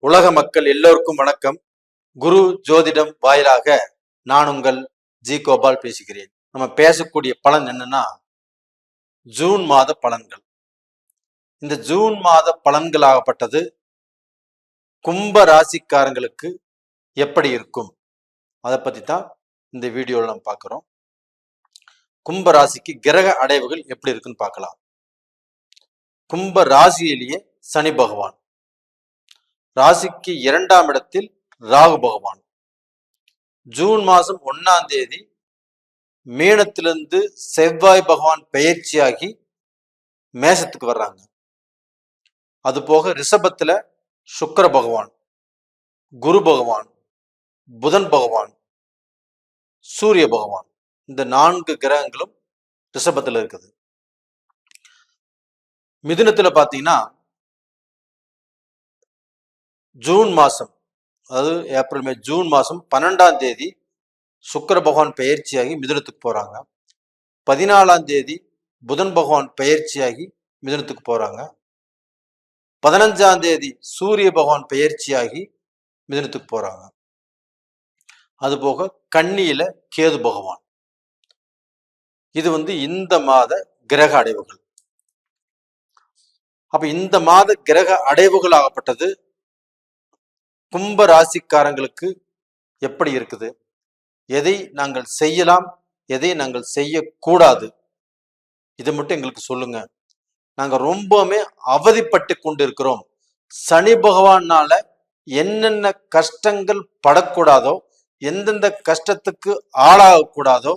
உலக மக்கள் எல்லோருக்கும் வணக்கம். குரு ஜோதிடம் வாயிலாக நான் உங்கள் ஜி கோபால் பேசுகிறேன். நம்ம பேசக்கூடிய பலன் என்னன்னா ஜூன் மாத பலன்கள். இந்த ஜூன் மாத பலன்களாகப்பட்டது கும்ப ராசிக்காரங்களுக்கு எப்படி இருக்கும் அதை பத்தி தான் இந்த வீடியோவில் நம்ம பார்க்கிறோம். கும்ப ராசிக்கு கிரக அடைவுகள் எப்படி இருக்குன்னு பார்க்கலாம். கும்ப ராசியிலேயே சனி பகவான், ராசிக்கு 2ஆம் இடத்தில் ராகு பகவான். ஜூன் மாதம் 1ஆம் தேதி மீனத்திலிருந்து செவ்வாய் பகவான் பெயர்ச்சியாகி மேசத்துக்கு வர்றாங்க. அது போக ரிஷபத்துல சுக்கிர பகவான், குரு பகவான், புதன் பகவான், சூரிய பகவான், இந்த 4 கிரகங்களும் ரிஷபத்துல இருக்குது. மிதுனத்துல பாத்தீங்கன்னா ஜூன் மாசம், அதாவது ஏப்ரல் மே ஜூன் மாசம் 12ஆம் தேதி சுக்கிர பகவான் பெயர்ச்சியாகி மிதுனத்துக்கு போறாங்க. 14ஆம் தேதி புதன் பகவான் பெயர்ச்சியாகி மிதுனத்துக்கு போறாங்க. 15ஆம் தேதி சூரிய பகவான் பெயர்ச்சியாகி மிதுனத்துக்கு போறாங்க. அதுபோக கன்னியில கேது பகவான். இது இந்த மாத கிரக அடைவுகள். அப்ப இந்த மாத கிரக அடைவுகள் ஆகப்பட்டது கும்ப ராசிக்காரங்களுக்கு எப்படி இருக்குது, எதை நாங்கள் செய்யலாம், எதை நாங்கள் செய்யக்கூடாது, இதை மட்டும் எங்களுக்கு சொல்லுங்க. நாங்க ரொம்பவுமே அவதிப்பட்டு கொண்டு இருக்கிறோம். சனி பகவானால என்னென்ன கஷ்டங்கள் படக்கூடாதோ, எந்தெந்த கஷ்டத்துக்கு ஆளாகக்கூடாதோ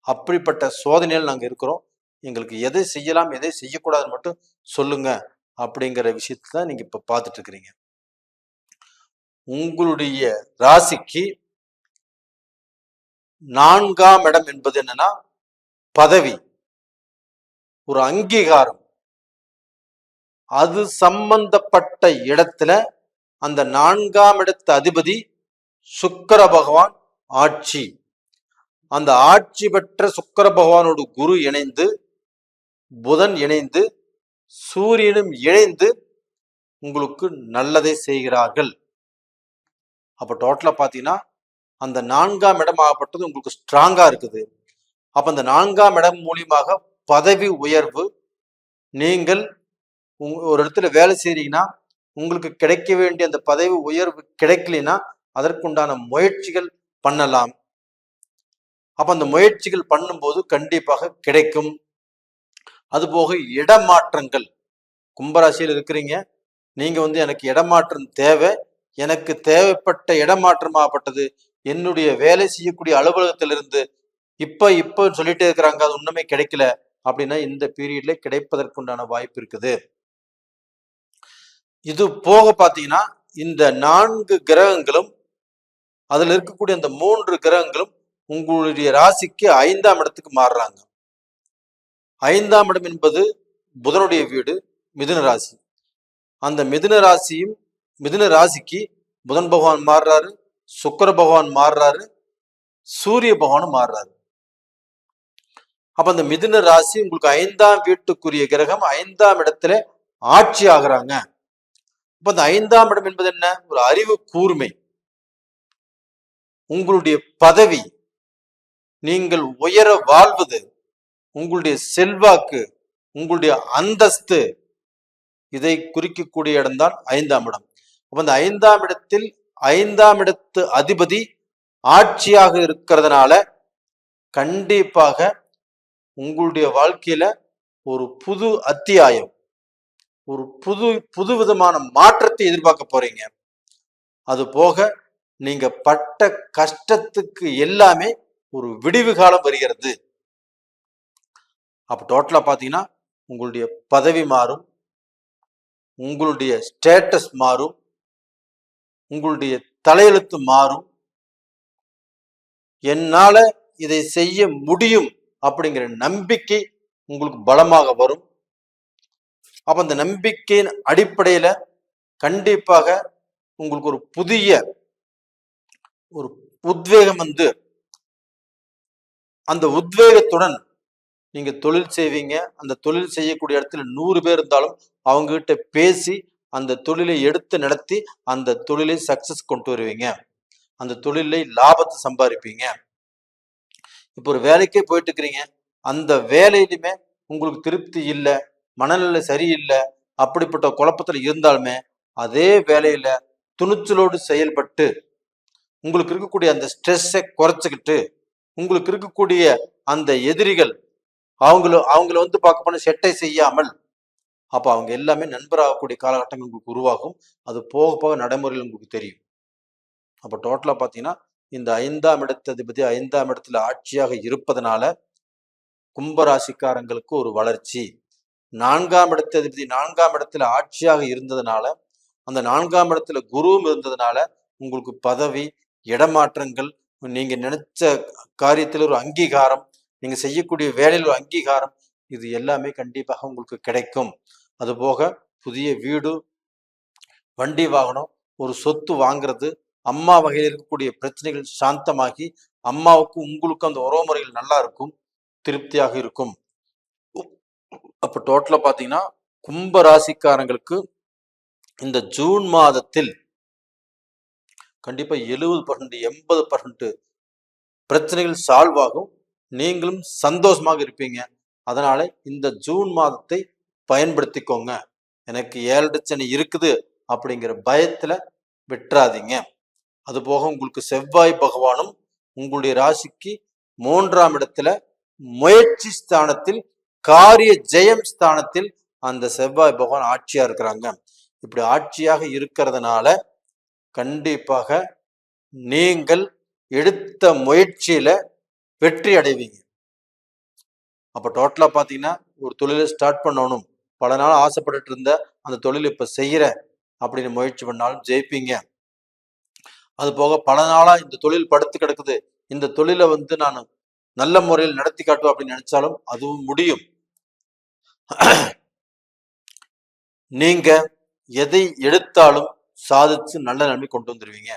அப்படிப்பட்ட சோதனையில் நாங்க இருக்கிறோம். எங்களுக்கு எதை செய்யலாம், எதை செய்யக்கூடாதுன்னு மட்டும் சொல்லுங்க அப்படிங்கிற விஷயத்தான் நீங்க இப்ப பார்த்துட்டு இருக்கிறீங்க. உங்களுடைய ராசிக்கு 4ஆம் இடம் என்பது என்னன்னா பதவி, ஒரு அங்கீகாரம். அது சம்பந்தப்பட்ட இடத்துல அந்த 4ஆம் இடத்து அதிபதி சுக்கிர பகவான் ஆட்சி. அந்த ஆட்சி பெற்ற சுக்கிர பகவானோடு குரு இணைந்து, புதன் இணைந்து, சூரியனும் இணைந்து உங்களுக்கு நல்லதை செய்கிறார்கள். அப்ப டோட்டலா பாத்தீங்கன்னா அந்த 4ஆம் இடம் ஆகப்பட்டது உங்களுக்கு ஸ்ட்ராங்கா இருக்குது. அப்ப அந்த 4ஆம் இடம் மூலியமாக பதவி உயர்வு. நீங்கள் ஒரு இடத்துல வேலை செய்றீங்கன்னா உங்களுக்கு கிடைக்க வேண்டிய அந்த பதவி உயர்வு கிடைக்கலைன்னா அதற்குண்டான முயற்சிகள் பண்ணலாம். அப்ப அந்த முயற்சிகள் பண்ணும்போது கண்டிப்பாக கிடைக்கும். அதுபோக இடமாற்றங்கள். கும்பராசியில் இருக்கிறீங்க, நீங்க எனக்கு இடமாற்றம் தேவை, எனக்கு தேவைப்பட்ட இடமாற்றமாகப்பட்டது என்னுடைய வேலை செய்யக்கூடிய அலுவலகத்திலிருந்து இப்ப சொல்லிட்டே இருக்கிறாங்க, அது ஒண்ணுமே கிடைக்கல அப்படின்னா இந்த பீரியட்ல கிடைப்பதற்குண்டான வாய்ப்பு இருக்குது. இது போக பாத்தீங்கன்னா இந்த 4 கிரகங்களும், அதுல இருக்கக்கூடிய அந்த 3 கிரகங்களும் உங்களுடைய ராசிக்கு 5ஆம் இடத்துக்கு மாறுறாங்க. 5ஆம் இடம் என்பது புதனுடைய வீடு, மிதுன ராசி. அந்த மிதுன ராசிக்கு புதன் பகவான் மாறுறாரு, சுக்கிர பகவான் மாறுறாரு, சூரிய பகவானும் மாறுறாரு. அப்ப அந்த மிதுன ராசி உங்களுக்கு 5ஆம் வீட்டுக்குரிய கிரகம் 5ஆம் இடத்துல ஆட்சி ஆகுறாங்க. அப்ப அந்த 5ஆம் இடம் என்பது என்ன? ஒரு அறிவு கூர்மை, உங்களுடைய பதவி, நீங்கள் உயர வாழ்வது, உங்களுடைய செல்வாக்கு, உங்களுடைய அந்தஸ்து, இதை குறிக்கக்கூடிய இடம்தான் 5ஆம் இடம். அப்ப அந்த 5ஆம் இடத்தில் 5ஆம் இடத்து அதிபதி ஆட்சியாக இருக்கிறதுனால கண்டிப்பாக உங்களுடைய வாழ்க்கையில ஒரு புது அத்தியாயம், ஒரு புது விதமான மாற்றத்தை எதிர்பார்க்க போறீங்க. அது போக நீங்க பட்ட கஷ்டத்துக்கு எல்லாமே ஒரு விடிவு காலம் வருகிறது. அப்ப டோட்டலா பாத்தீங்கன்னா உங்களுடைய பதவி மாறும், உங்களுடைய ஸ்டேட்டஸ் மாறும், உங்களுடைய தலையெழுத்து மாறும். என்னால இதை செய்ய முடியும் அப்படிங்கிற நம்பிக்கை உங்களுக்கு பலமாக வரும். அப்ப அந்த நம்பிக்கையின் அடிப்படையில கண்டிப்பாக உங்களுக்கு ஒரு புதிய ஒரு உத்வேகம் அந்த உத்வேகத்துடன் நீங்க தொழில் செய்வீங்க. அந்த தொழில் செய்யக்கூடிய இடத்துல 100 பேர் இருந்தாலும் அவங்க கிட்ட பேசி அந்த தொழிலை எடுத்து நடத்தி அந்த தொழிலை சக்சஸ் கொண்டு வருவீங்க. அந்த தொழிலை லாபத்தை சம்பாதிப்பீங்க. இப்போ ஒரு வேலைக்கே போயிட்டு இருக்கிறீங்க, அந்த வேலையிலுமே உங்களுக்கு திருப்தி இல்லை, மனநிலை சரியில்லை, அப்படிப்பட்ட குழப்பத்துல இருந்தாலுமே அதே வேலையில துணிச்சலோடு செயல்பட்டு உங்களுக்கு இருக்கக்கூடிய அந்த ஸ்ட்ரெஸ்ஸை குறைச்சிக்கிட்டு உங்களுக்கு இருக்கக்கூடிய அந்த எதிரிகள் அவங்கள வந்து பார்க்க போன செட்டை செய்யாமல் அப்ப அவங்க எல்லாமே நண்பராகக்கூடிய காலகட்டங்கள் உங்களுக்கு உருவாகும். அது போக போக நடைமுறையில் உங்களுக்கு தெரியும். அப்ப டோட்டலா பாத்தீங்கன்னா இந்த 5ஆம் இடத்து அதிபதி 5ஆம் இடத்துல ஆட்சியாக இருப்பதனால கும்பராசிக்காரங்களுக்கு ஒரு வளர்ச்சி. 4ஆம் இடத்து அதிபதி 4ஆம் இடத்துல ஆட்சியாக இருந்ததுனால, அந்த 4ஆம் இடத்துல குருவும் இருந்ததுனால உங்களுக்கு பதவி, இடமாற்றங்கள், நீங்க நினைச்ச காரியத்தில் ஒரு அங்கீகாரம், நீங்க செய்யக்கூடிய வேலையில் ஒரு அங்கீகாரம், இது எல்லாமே கண்டிப்பாக உங்களுக்கு கிடைக்கும். அதுபோக புதிய வீடு, வண்டி வாகனம், ஒரு சொத்து வாங்குறது, அம்மா வகையில் இருக்கக்கூடிய பிரச்சனைகள் சாந்தமாகி அம்மாவுக்கும் உங்களுக்கும் அந்த உறவுமுறைகள் நல்லா இருக்கும், திருப்தியாக இருக்கும். அப்ப டோட்டலா பாத்தீங்கன்னா கும்ப ராசிக்காரங்களுக்கு இந்த ஜூன் மாதத்தில் கண்டிப்பா 70% 80% பிரச்சனைகள் சால்வ் ஆகும். நீங்களும் சந்தோஷமாக இருப்பீங்க. அதனால இந்த ஜூன் மாதத்தை பயன்படுத்திக்கோங்க. எனக்கு 7 சனி இருக்குது அப்படிங்கிற பயத்துல விட்டுறாதீங்க. அது போக உங்களுக்கு செவ்வாய் பகவானும் உங்களுடைய ராசிக்கு 3ஆம் இடத்துல முயற்சி ஸ்தானத்தில், காரிய ஜெயம் ஸ்தானத்தில் அந்த செவ்வாய் பகவான் ஆட்சியா இருக்கிறாங்க. இப்படி ஆட்சியாக இருக்கிறதுனால கண்டிப்பாக நீங்கள் எடுத்த முயற்சியில வெற்றி அடைவீங்க. அப்ப டோட்டலா பாத்தீங்கன்னா ஒரு தொழிலை ஸ்டார்ட் பண்ணணும், பல நாள் ஆசைப்பட்டுட்டு இருந்த அந்த தொழில் இப்ப செய்யற அப்படின்னு முயற்சி பண்ணாலும் ஜெயிப்பீங்க. அது போக பல நாளா இந்த தொழில் படுத்து கிடக்குது, இந்த தொழிலை வந்து நான் நல்ல முறையில் நடத்தி காட்டுவேன் அப்படின்னு நினைச்சாலும் அதுவும் முடியும். நீங்க எதை எடுத்தாலும் சாதிச்சு நல்ல நன்மை கொண்டு வந்துருவீங்க.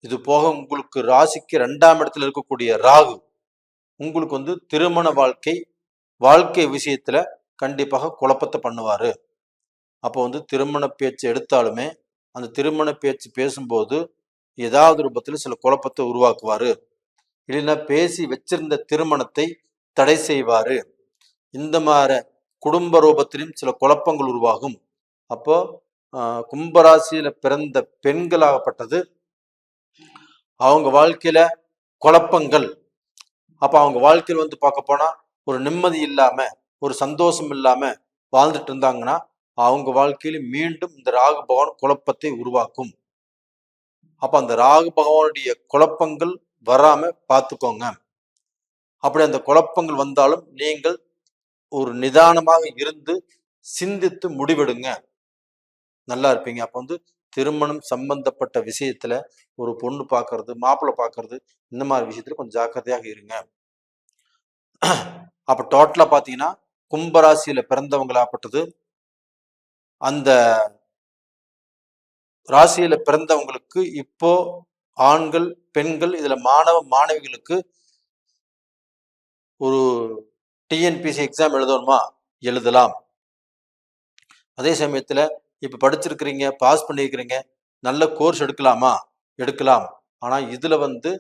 இது போக உங்களுக்கு ராசிக்கு 2ஆம் இடத்துல இருக்கக்கூடிய ராகு உங்களுக்கு வந்து திருமண வாழ்க்கை விஷயத்துல கண்டிப்பாக குழப்பத்தை பண்ணுவாரு. அப்போ வந்து திருமண பேச்சு எடுத்தாலுமே அந்த திருமண பேச்சு பேசும்போது ஏதாவது ரூபத்துல சில குழப்பத்தை உருவாக்குவாரு. இல்லைன்னா பேசி வச்சிருந்த திருமணத்தை தடை செய்வாரு. இந்த மாதிரி குடும்ப ரூபத்திலும் சில குழப்பங்கள் உருவாகும். அப்போ கும்பராசியில பிறந்த பெண்களாகப்பட்டது அவங்க வாழ்க்கையில குழப்பங்கள், அப்ப அவங்க வாழ்க்கையில் வந்து பார்க்க போனா ஒரு நிம்மதி இல்லாம, ஒரு சந்தோஷம் இல்லாம வாழ்ந்துட்டு இருந்தாங்கன்னா அவங்க வாழ்க்கையில மீண்டும் இந்த ராகு பகவான் குழப்பத்தை உருவாக்கும். அப்ப அந்த ராகு பகவானுடைய குழப்பங்கள் வராம பார்த்துக்கோங்க. அப்படி அந்த குழப்பங்கள் வந்தாலும் நீங்கள் ஒரு நிதானமாக இருந்து சிந்தித்து முடிவெடுங்க, நல்லா இருப்பீங்க. அப்ப வந்து திருமணம் சம்பந்தப்பட்ட விஷயத்துல ஒரு பொண்ணு பார்க்கறது, மாப்பிள்ளை பார்க்கறது, இந்த மாதிரி விஷயத்துல கொஞ்சம் ஜாக்கிரதையாக இருங்க. அப்ப டோட்டலா பாத்தீங்கன்னா கும்பராசியில பிறந்தவங்களாப்பட்டது அந்த ராசியில பிறந்தவங்களுக்கு இப்போ ஆண்கள் பெண்கள் இதுல மாணவ மாணவிகளுக்கு ஒரு டிஎன்பிசி எக்ஸாம் எழுதணுமா எழுதலாம். அதே சமயத்துல இப்ப படிச்சிருக்கிறீங்க, பாஸ் பண்ணிருக்கிறீங்க, நல்ல கோர்ஸ் எடுக்கலாமா எடுக்கலாம். ஆனா இதுல வந்து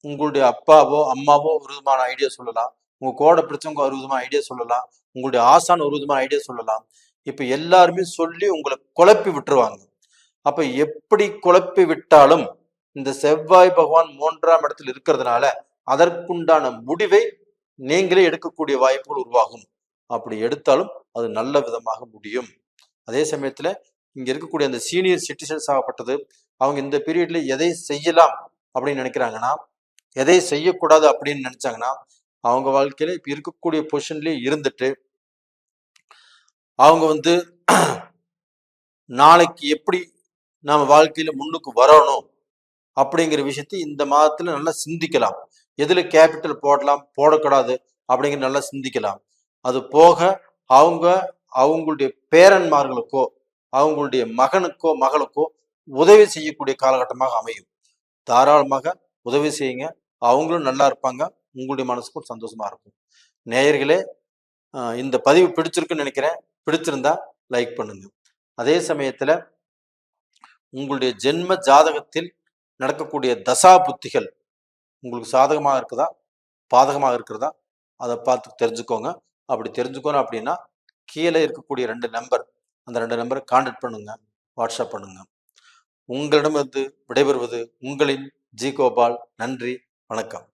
உங்களுடைய அப்பாவோ அம்மாவோ ஒரு விதமான ஐடியா சொல்லலாம், உங்க கூட பிடிச்சவங்க ஒரு விதமான ஐடியா சொல்லலாம், உங்களுடைய ஆசான் ஒரு விதமான ஐடியா சொல்லலாம். இப்ப எல்லாருமே சொல்லி உங்களை குழப்பி விட்டுருவாங்க. அப்ப எப்படி குழப்பி விட்டாலும் இந்த செவ்வாய் பகவான் 3ஆம் இடத்தில் இருக்கிறதுனால அதற்குண்டான முடிவை நீங்களே எடுக்கக்கூடிய வாய்ப்புகள் உருவாகும். அப்படி எடுத்தாலும் அது நல்ல விதமாக முடியும். அதே சமயத்துல இங்க இருக்கக்கூடிய அந்த சீனியர் சிட்டிசன்ஸ் ஆகப்பட்டது அவங்க இந்த பீரியட்ல எதை செய்யலாம் அப்படின்னு நினைக்கிறாங்கன்னா, எதை செய்யக்கூடாது அப்படின்னு நினைச்சாங்கன்னா, அவங்க வாழ்க்கையில இப்ப இருக்கக்கூடிய பொசிஷன்லயே இருந்துட்டு அவங்க வந்து நாளைக்கு எப்படி நம்ம வாழ்க்கையில முன்னுக்கு வரணும் அப்படிங்கிற விஷயத்தை இந்த மாதத்துல நல்லா சிந்திக்கலாம். எதுல கேபிட்டல் போடலாம் போடக்கூடாது அப்படிங்கிற நல்லா சிந்திக்கலாம். அது போக அவங்க அவங்களுடைய பேரன்மார்களுக்கோ அவங்களுடைய மகனுக்கோ மகளுக்கோ உதவி செய்யக்கூடிய காலகட்டமாக அமையும். தாராளமாக உதவி செய்யுங்க, அவங்களும் நல்லா இருப்பாங்க, உங்களுடைய மனசுக்கும் சந்தோஷமா இருக்கும். நேயர்களே, இந்த பதிவு பிடிச்சிருக்குன்னு நினைக்கிறேன். பிடிச்சிருந்தா லைக் பண்ணுங்க. அதே சமயத்துல உங்களுடைய ஜென்ம ஜாதகத்தில் நடக்கக்கூடிய தசா புத்திகள் உங்களுக்கு சாதகமாக இருக்குதா பாதகமாக இருக்கிறதா அதை பார்த்து தெரிஞ்சுக்கோங்க. அப்படி தெரிஞ்சுக்கணும் அப்படின்னா கீழே இருக்கக்கூடிய 2 நம்பர், அந்த 2 நம்பரை கான்டாக்ட் பண்ணுங்க, வாட்ஸ்அப் பண்ணுங்க. உங்களிடமிருந்து விடைபெறுவது உங்களின் ஜி கோபால். நன்றி, வணக்கம்.